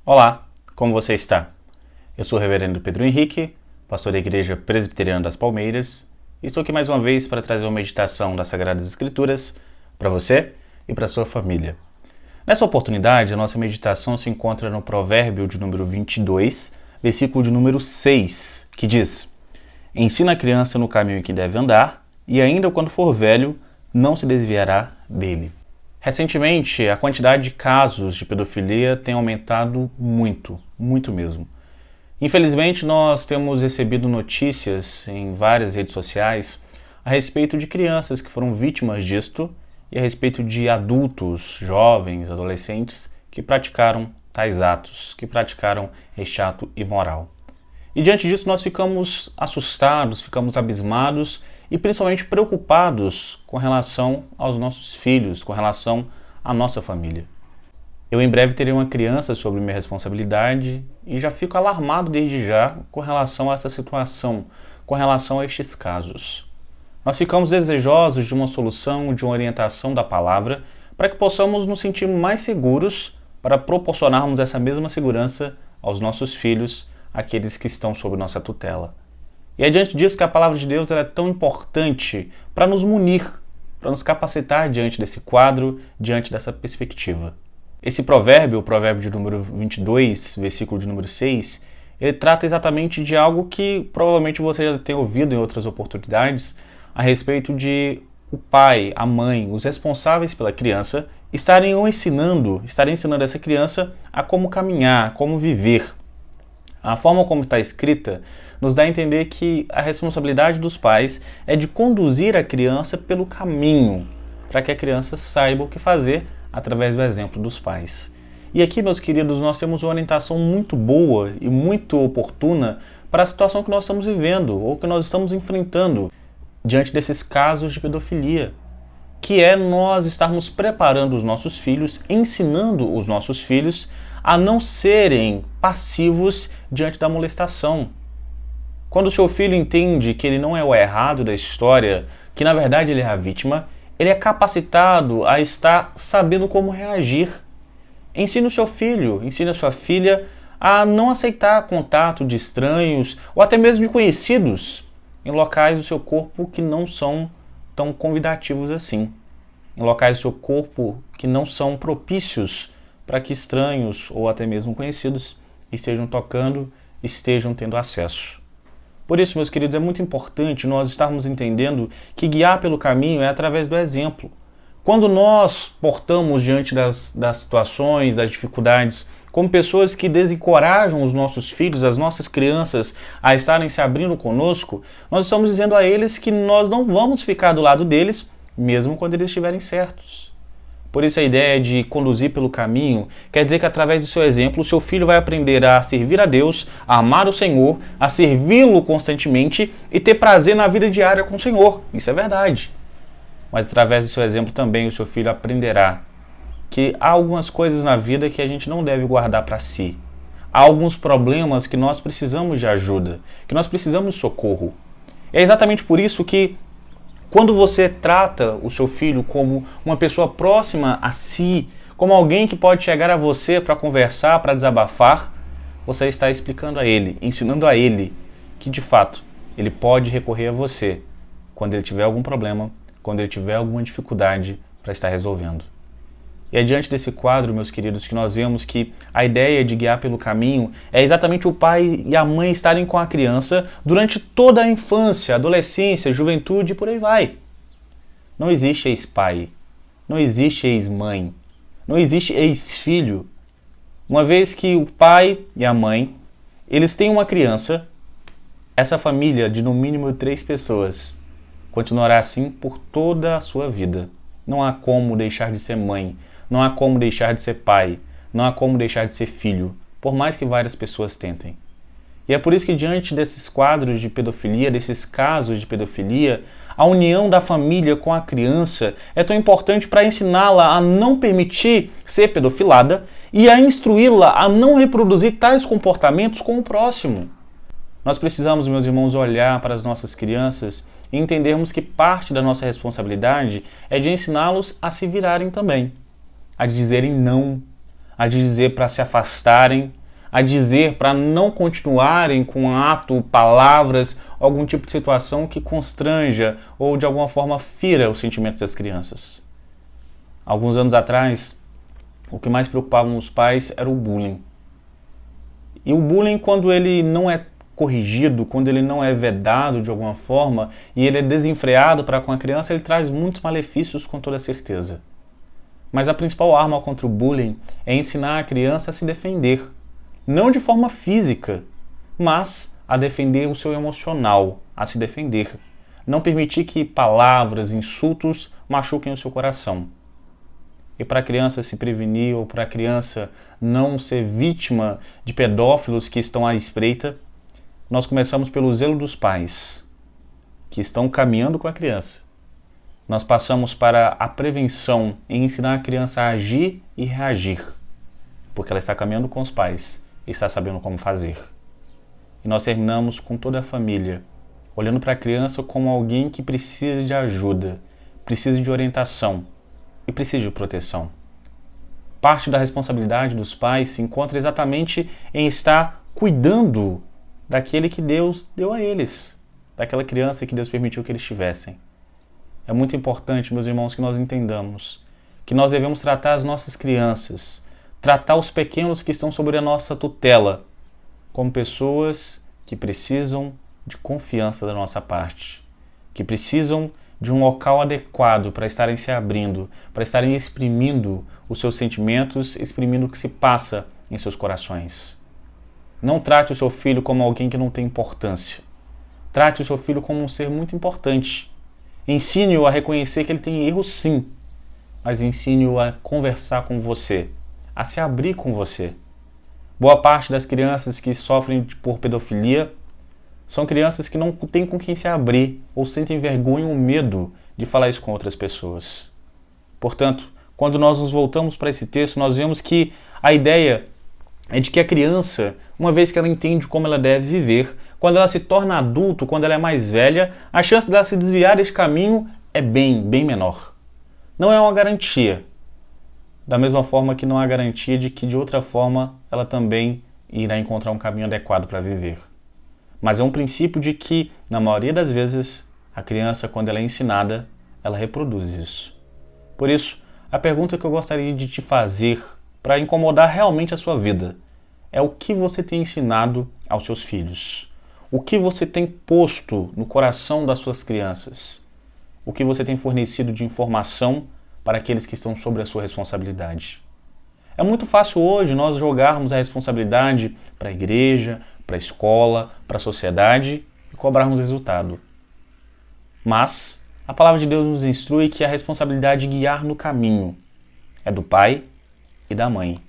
Olá, como você está? Eu sou o Reverendo Pedro Henrique, pastor da Igreja Presbiteriana das Palmeiras, e estou aqui mais uma vez para trazer uma meditação das Sagradas Escrituras para você e para sua família. Nessa oportunidade, a nossa meditação se encontra no Provérbio de número 22, versículo de número 6, que diz: Ensina a criança no caminho em que deve andar, e ainda quando for velho, não se desviará dele. Recentemente, a quantidade de casos de pedofilia tem aumentado muito mesmo. Infelizmente, nós temos recebido notícias em várias redes sociais a respeito de crianças que foram vítimas disto e a respeito de adultos, jovens, adolescentes que praticaram tais atos, que praticaram este ato imoral. E diante disso nós ficamos assustados, ficamos abismados e principalmente preocupados com relação aos nossos filhos, com relação à nossa família. Eu em breve terei uma criança sob minha responsabilidade e já fico alarmado desde já com relação a essa situação, com relação a estes casos. Nós ficamos desejosos de uma solução, de uma orientação da palavra, para que possamos nos sentir mais seguros para proporcionarmos essa mesma segurança aos nossos filhos, aqueles que estão sob nossa tutela. E é diante disso que a palavra de Deus é tão importante para nos munir, para nos capacitar diante desse quadro, diante dessa perspectiva. Esse provérbio, o provérbio de número 22, versículo de número 6, ele trata exatamente de algo que provavelmente você já tem ouvido em outras oportunidades, a respeito de o pai, a mãe, os responsáveis pela criança estarem ensinando essa criança a como caminhar, como viver. A forma como está escrita nos dá a entender que a responsabilidade dos pais é de conduzir a criança pelo caminho, para que a criança saiba o que fazer através do exemplo dos pais. E aqui, meus queridos, nós temos uma orientação muito boa e muito oportuna para a situação que nós estamos vivendo ou que nós estamos enfrentando diante desses casos de pedofilia, que é nós estarmos preparando os nossos filhos, ensinando os nossos filhos a não serem passivos diante da molestação. Quando o seu filho entende que ele não é o errado da história, que na verdade ele é a vítima, ele é capacitado a estar sabendo como reagir. Ensine o seu filho, ensine a sua filha a não aceitar contato de estranhos ou até mesmo de conhecidos em locais do seu corpo que não são tão convidativos assim, em locais do seu corpo que não são propícios para que estranhos ou até mesmo conhecidos estejam tocando, estejam tendo acesso. Por isso, meus queridos, é muito importante nós estarmos entendendo que guiar pelo caminho é através do exemplo. Quando nós portamos diante das situações, das dificuldades, como pessoas que desencorajam os nossos filhos, as nossas crianças a estarem se abrindo conosco, nós estamos dizendo a eles que nós não vamos ficar do lado deles, mesmo quando eles estiverem certos. Por isso a ideia de conduzir pelo caminho quer dizer que através do seu exemplo o seu filho vai aprender a servir a Deus, a amar o Senhor, a servi-lo constantemente e ter prazer na vida diária com o Senhor. Isso é verdade. Mas através do seu exemplo também o seu filho aprenderá que há algumas coisas na vida que a gente não deve guardar para si. Há alguns problemas que nós precisamos de ajuda, que nós precisamos de socorro. É exatamente por isso que quando você trata o seu filho como uma pessoa próxima a si, como alguém que pode chegar a você para conversar, para desabafar, você está explicando a ele, ensinando a ele que de fato ele pode recorrer a você quando ele tiver algum problema, quando ele tiver alguma dificuldade para estar resolvendo. E é diante desse quadro, meus queridos, que nós vemos que a ideia de guiar pelo caminho é exatamente o pai e a mãe estarem com a criança durante toda a infância, adolescência, juventude e por aí vai. Não existe ex-pai, não existe ex-mãe, não existe ex-filho. Uma vez que o pai e a mãe, eles têm uma criança, essa família de no mínimo 3 pessoas continuará assim por toda a sua vida. Não há como deixar de ser mãe, não há como deixar de ser pai, não há como deixar de ser filho, por mais que várias pessoas tentem. E é por isso que diante desses quadros de pedofilia, desses casos de pedofilia, a união da família com a criança é tão importante para ensiná-la a não permitir ser pedofilada e a instruí-la a não reproduzir tais comportamentos com o próximo. Nós precisamos, meus irmãos, olhar para as nossas crianças e entendermos que parte da nossa responsabilidade é de ensiná-los a se virarem também, a dizerem não, a dizer para se afastarem, a dizer para não continuarem com ato, palavras, algum tipo de situação que constranja ou de alguma forma fira os sentimentos das crianças. Alguns anos atrás, o que mais preocupava os pais era o bullying. E o bullying, quando ele não é corrigido, quando ele não é vedado de alguma forma e ele é desenfreado para com a criança, ele traz muitos malefícios com toda certeza. Mas a principal arma contra o bullying é ensinar a criança a se defender. Não de forma física, mas a defender o seu emocional, a se defender. Não permitir que palavras, insultos machuquem o seu coração. E para a criança se prevenir ou para a criança não ser vítima de pedófilos que estão à espreita, nós começamos pelo zelo dos pais, que estão caminhando com a criança. Nós passamos para a prevenção em ensinar a criança a agir e reagir, porque ela está caminhando com os pais e está sabendo como fazer. E nós terminamos com toda a família, olhando para a criança como alguém que precisa de ajuda, precisa de orientação e precisa de proteção. Parte da responsabilidade dos pais se encontra exatamente em estar cuidando daquele que Deus deu a eles, daquela criança que Deus permitiu que eles tivessem. É muito importante, meus irmãos, que nós entendamos que nós devemos tratar as nossas crianças, tratar os pequenos que estão sob a nossa tutela, como pessoas que precisam de confiança da nossa parte, que precisam de um local adequado para estarem se abrindo, para estarem exprimindo os seus sentimentos, exprimindo o que se passa em seus corações. Não trate o seu filho como alguém que não tem importância. Trate o seu filho como um ser muito importante. Ensine-o a reconhecer que ele tem erros, sim, mas ensine-o a conversar com você, a se abrir com você. Boa parte das crianças que sofrem por pedofilia são crianças que não têm com quem se abrir ou sentem vergonha ou medo de falar isso com outras pessoas. Portanto, quando nós nos voltamos para esse texto, nós vemos que a ideia é de que a criança, uma vez que ela entende como ela deve viver, quando ela se torna adulto, quando ela é mais velha, a chance dela se desviar desse caminho é bem menor. Não é uma garantia. Da mesma forma que não há garantia de que de outra forma ela também irá encontrar um caminho adequado para viver. Mas é um princípio de que, na maioria das vezes, a criança, quando ela é ensinada, ela reproduz isso. Por isso, a pergunta que eu gostaria de te fazer, para incomodar realmente a sua vida, é o que você tem ensinado aos seus filhos? O que você tem posto no coração das suas crianças? O que você tem fornecido de informação para aqueles que estão sob a sua responsabilidade? É muito fácil hoje nós jogarmos a responsabilidade para a igreja, para a escola, para a sociedade e cobrarmos resultado. Mas a palavra de Deus nos instrui que a responsabilidade de guiar no caminho é do pai e da mãe.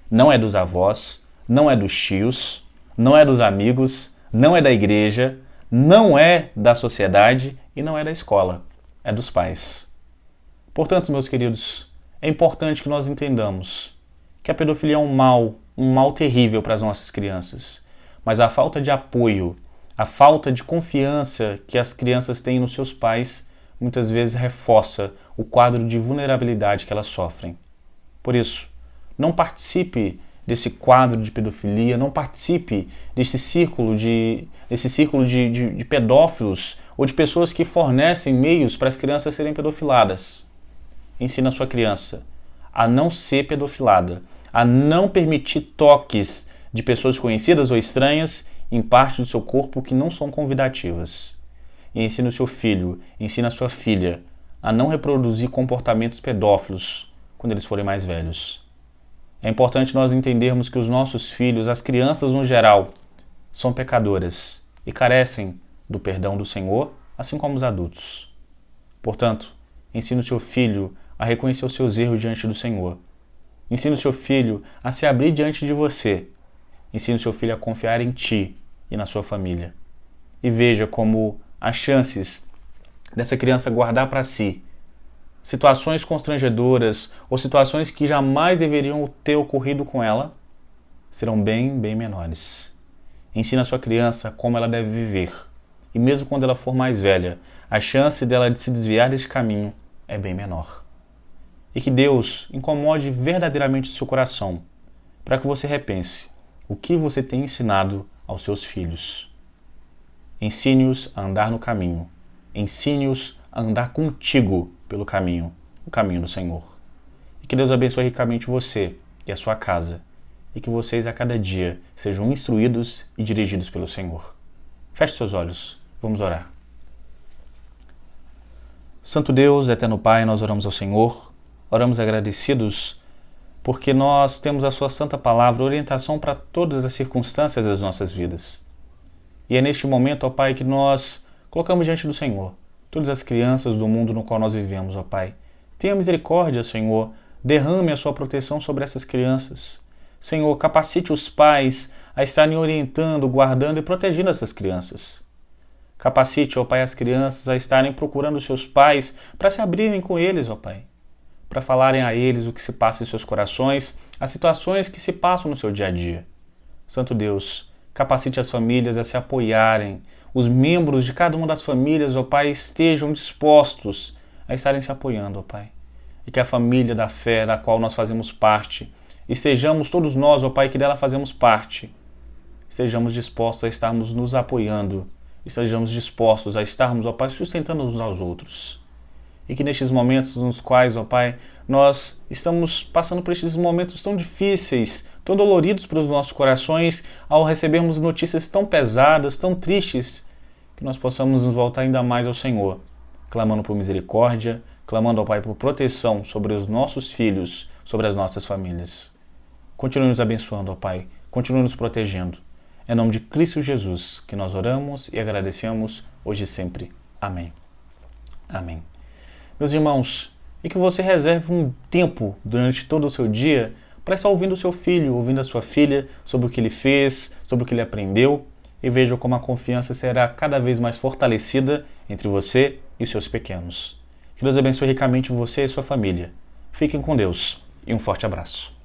Não é dos avós, não é dos tios, não é dos amigos, não é da igreja, não é da sociedade e não é da escola. É dos pais. Portanto, meus queridos, é importante que nós entendamos que a pedofilia é um mal terrível para as nossas crianças. Mas a falta de apoio, a falta de confiança que as crianças têm nos seus pais, muitas vezes reforça o quadro de vulnerabilidade que elas sofrem. Por isso, não participe desse quadro de pedofilia, não participe desse círculo de pedófilos ou de pessoas que fornecem meios para as crianças serem pedofiladas. Ensina a sua criança a não ser pedofilada, a não permitir toques de pessoas conhecidas ou estranhas em partes do seu corpo que não são convidativas. E ensina o seu filho, ensina a sua filha a não reproduzir comportamentos pedófilos quando eles forem mais velhos. É importante nós entendermos que os nossos filhos, as crianças no geral, são pecadoras e carecem do perdão do Senhor, assim como os adultos. Portanto, ensine o seu filho a reconhecer os seus erros diante do Senhor. Ensine o seu filho a se abrir diante de você. Ensine o seu filho a confiar em ti e na sua família. E veja como as chances dessa criança guardar para si situações constrangedoras ou situações que jamais deveriam ter ocorrido com ela serão bem menores. Ensina a sua criança como ela deve viver. E mesmo quando ela for mais velha, a chance dela de se desviar desse caminho é bem menor. e que Deus incomode verdadeiramente o seu coração, para que você repense o que você tem ensinado aos seus filhos. Ensine-os a andar no caminho. Ensine-os a andar contigo pelo caminho, o caminho do Senhor. E que Deus abençoe ricamente você e a sua casa, e que vocês a cada dia sejam instruídos e dirigidos pelo Senhor. Feche seus olhos, vamos orar. Santo Deus, eterno Pai, nós oramos ao Senhor, oramos agradecidos porque nós temos a sua santa palavra, orientação para todas as circunstâncias das nossas vidas. E é neste momento, ó Pai, que nós colocamos diante do Senhor todas as crianças do mundo no qual nós vivemos, ó Pai. Tenha misericórdia, Senhor, derrame a sua proteção sobre essas crianças. Senhor, capacite os pais a estarem orientando, guardando e protegendo essas crianças. Capacite, ó Pai, as crianças a estarem procurando seus pais para se abrirem com eles, ó Pai, para falarem a eles o que se passa em seus corações, as situações que se passam no seu dia a dia. Santo Deus, capacite as famílias a se apoiarem, os membros de cada uma das famílias, ó Pai, estejam dispostos a estarem se apoiando, ó Pai. E que a família da fé da qual nós fazemos parte, estejamos todos nós, ó Pai, que dela fazemos parte, estejamos dispostos a estarmos nos apoiando, estejamos dispostos a estarmos, ó Pai, sustentando uns aos outros. E que nestes momentos nos quais, ó Pai, nós estamos passando por estes momentos tão difíceis, tão doloridos para os nossos corações, ao recebermos notícias tão pesadas, tão tristes, que nós possamos nos voltar ainda mais ao Senhor, clamando por misericórdia, clamando ao Pai por proteção sobre os nossos filhos, sobre as nossas famílias. Continue nos abençoando, ó Pai, continue nos protegendo. É em nome de Cristo Jesus que nós oramos e agradecemos hoje e sempre. Amém. Amém. Meus irmãos, e que você reserve um tempo durante todo o seu dia para estar ouvindo o seu filho, ouvindo a sua filha sobre o que ele fez, sobre o que ele aprendeu, e veja como a confiança será cada vez mais fortalecida entre você e os seus pequenos. Que Deus abençoe ricamente você e sua família. Fiquem com Deus e um forte abraço.